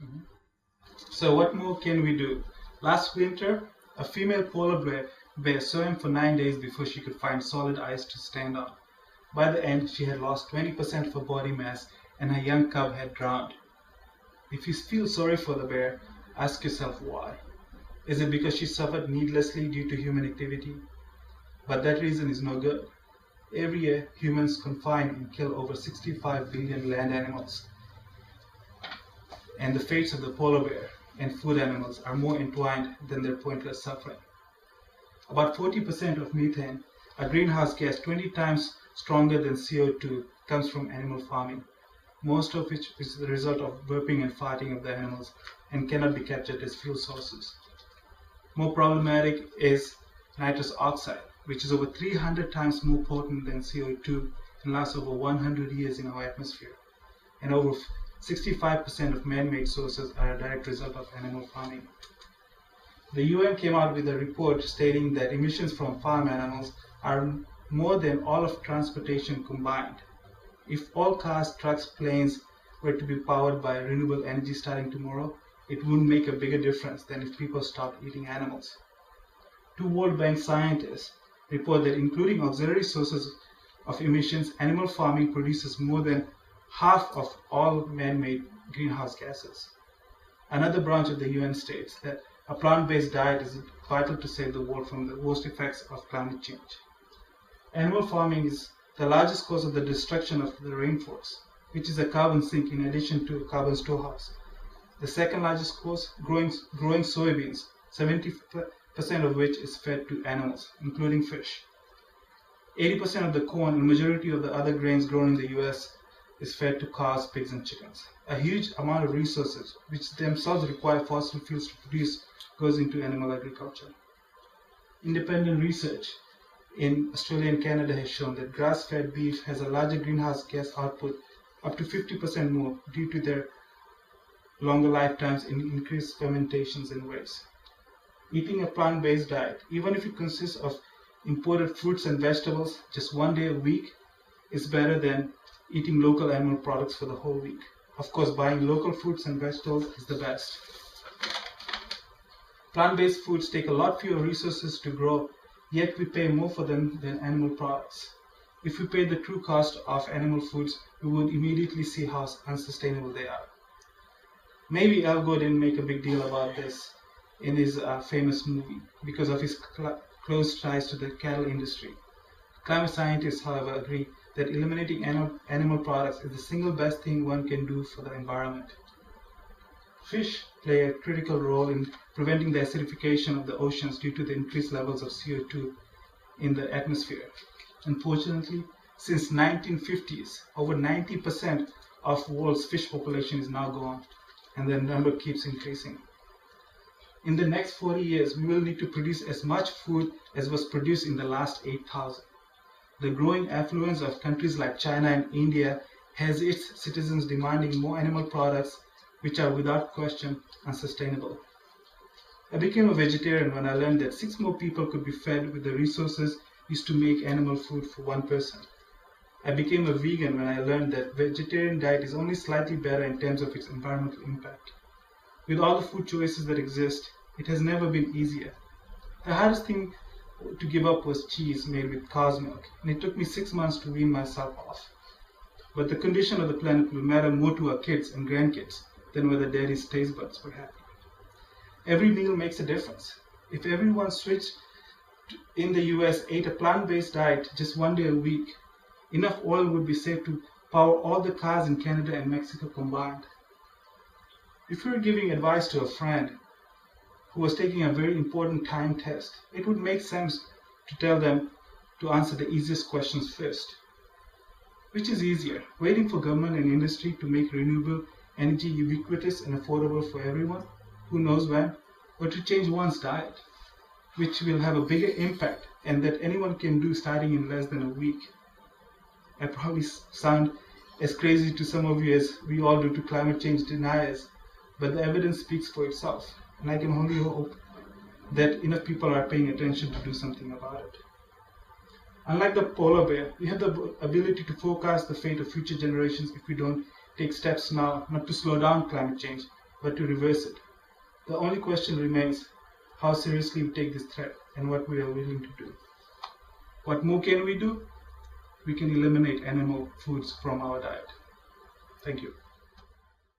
Mhm. So what more can we do? Last winter, a female polar bear swam for 9 days before she could find solid ice to stand on. By the end, she had lost 20% of her body mass and her young cub had drowned. If you feel sorry for the bear, ask yourself why. Is it because she suffered needlessly due to human activity? But that reason is no good. Every year, humans confine and kill over 65 billion land animals, and the fates of the polar bear and food animals are more entwined than their pointless suffering. About 40% of methane, a greenhouse gas 20 times stronger than CO2, comes from animal farming, most of which is the result of burping and farting of the animals and cannot be captured as fuel sources. More problematic is nitrous oxide, which is over 300 times more potent than CO2 and lasts over 100 years in our atmosphere. And over 65% of man-made sources are a direct result of animal farming. The UN came out with a report stating that emissions from farm animals are more than all of transportation combined. If all cars, trucks, planes were to be powered by renewable energy starting tomorrow, it wouldn't make a bigger difference than if people stopped eating animals. Two World Bank scientists report that including auxiliary sources of emissions, animal farming produces more than half of all man-made greenhouse gases. Another branch of the UN states that a plant-based diet is vital to save the world from the worst effects of climate change. Animal farming is the largest cause of the destruction of the rainforest, which is a carbon sink in addition to a carbon storehouse. The second largest cause, growing soybeans, 70% of which is fed to animals, including fish. 80% of the corn and majority of the other grains grown in the US is fed to cows, pigs, and chickens. A huge amount of resources, which themselves require fossil fuels to produce, goes into animal agriculture. Independent research in Australia and Canada has shown that grass-fed beef has a larger greenhouse gas output, up to 50% more, due to their longer lifetimes and increased fermentations and rates. Eating a plant-based diet, even if it consists of imported fruits and vegetables just one day a week, is better than eating local animal products for the whole week. Of course, buying local fruits and vegetables is the best. Plant-based foods take a lot fewer resources to grow, yet we pay more for them than animal products. If we paid the true cost of animal foods, we would immediately see how unsustainable they are. Maybe Al Gore didn't make a big deal about this in his famous movie because of his close ties to the cattle industry. Climate scientists, however, agree that eliminating animal products is the single best thing one can do for the environment. Fish play a critical role in preventing the acidification of the oceans due to the increased levels of CO2 in the atmosphere. Unfortunately, since 1950s, over 90% of the world's fish population is now gone, and the number keeps increasing. In the next 40 years, we will need to produce as much food as was produced in the last 8,000. The growing affluence of countries like China and India has its citizens demanding more animal products, which are without question unsustainable. I became a vegetarian when I learned that 6 more people could be fed with the resources used to make animal food for one person. I became a vegan when I learned that vegetarian diet is only slightly better in terms of its environmental impact. With all the food choices that exist, it has never been easier. The hardest thing to give up was cheese made with cow's milk, and it took me 6 months to wean myself off. But the condition of the planet will matter more to our kids and grandkids than whether daddy's taste buds were happy. Every meal makes a difference. If everyone switched in the US ate a plant-based diet just one day a week, enough oil would be saved to power all the cars in Canada and Mexico combined. If you were giving advice to a friend who was taking a very important time test, it would make sense to tell them to answer the easiest questions first. Which is easier, waiting for government and industry to make renewable energy ubiquitous and affordable for everyone, who knows when, or to change one's diet, which will have a bigger impact and that anyone can do starting in less than a week? I probably sound as crazy to some of you as we all do to climate change deniers, but the evidence speaks for itself, and I can only hope that enough people are paying attention to do something about it. Unlike the polar bear, we have the ability to forecast the fate of future generations if we don't take steps now, not to slow down climate change, but to reverse it. The only question remains how seriously we take this threat and what we are willing to do. What more can we do? We can eliminate animal foods from our diet. Thank you.